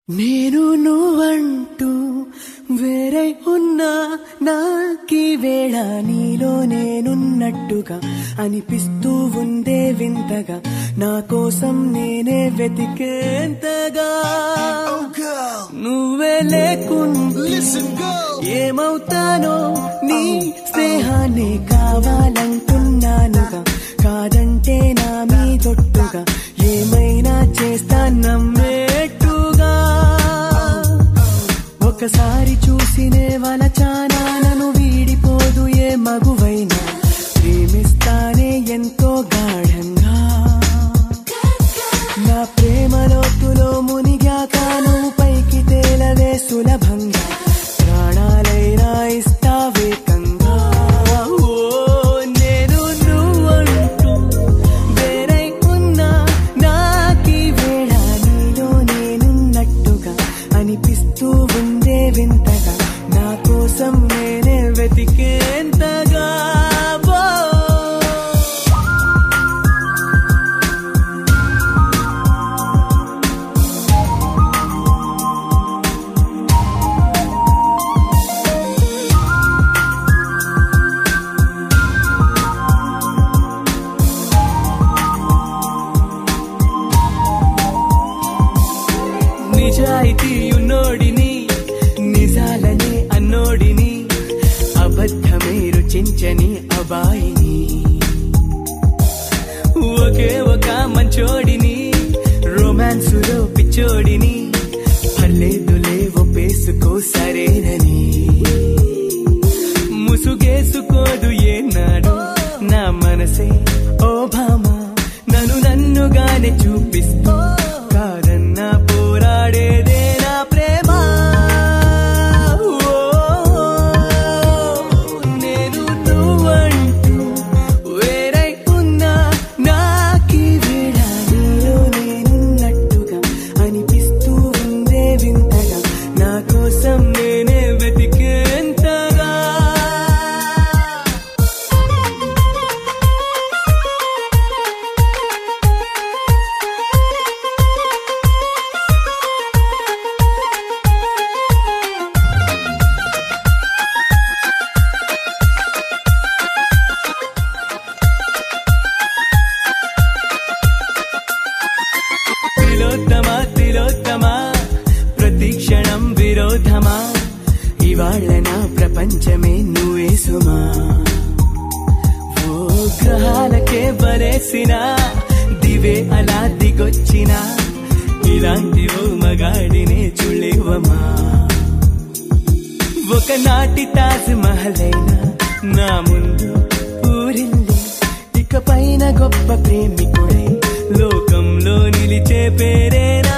నేను నువ్వంటూ వేరై ఉన్నా నాకీ వేళ నీలో నేనున్నట్టుగా అనిపిస్తూ ఉందే వింతగా నా కోసం నేనే వెతికేంతగా నువ్వే లేకుండా ఏమవుతానో నీ స్నేహాన్ని కావాలంటున్నానుగా కాదంటే నా మీదొట్టుగా ఏమైనా చేస్తా నమ్మేట్టుగా ఒకసారి చూసినే వలచానా నన్ను వీడిపోదు ఏ మగువైనా ప్రేమిస్తానే ఎంతో గాఢంగా నా ప్రేమ లోతులో మునిగాక నువ్వు పైకి తేలవే సులభంగా ప్రాణాలైనా ఇస్తావే కంగా నేను నువ్వంటూ వేరై ఉన్నా నాకీ వేళ నీలో నేనున్నట్టుగా అనిపిస్తూ ఉందే వింతగా నా కోసం నేనే వెతికేంతగా నిజాయితీ ఉన్నోడిని నిజాలనే అన్నోడిని అబద్ధమే రుచించని అబాయిని ఒకే ఒక మంచోడిని రొమాన్సులో పిచ్చోడిని పర్లేదులే ఒప్పేసుకో సరేనని ముసుగేసుకోదు ఏనాడు నా మనసే ఓ భామ నన్నుగానే చూపిస్తూ కాదన్నా పోరాడేదే నా ప్రేమ నేను నువ్వంటూ వేరై ఉన్నా నాకీ వేళ నీలో నేనున్నట్టుగా అనిపిస్తూ ఉందే వింతగా నా కోసం నేనే వెతికేంతగా తిలోత్తమా ప్రతిక్షణం విరోధమా ఇవాళ నా ప్రపంచమే నువ్వే సుమా ఓ గ్రహాలకే బలేసిన దివే అలా దిగొచ్చిన ఇలాంటి ఓ మగాడినే చూలేవమా ఒకనాటి తాజ్ మహలైనా నా ముందు ఊరిల్లి ఇక పైన గొప్ప ప్రేమికుడై లోకంలో నిలిచే పేరే నా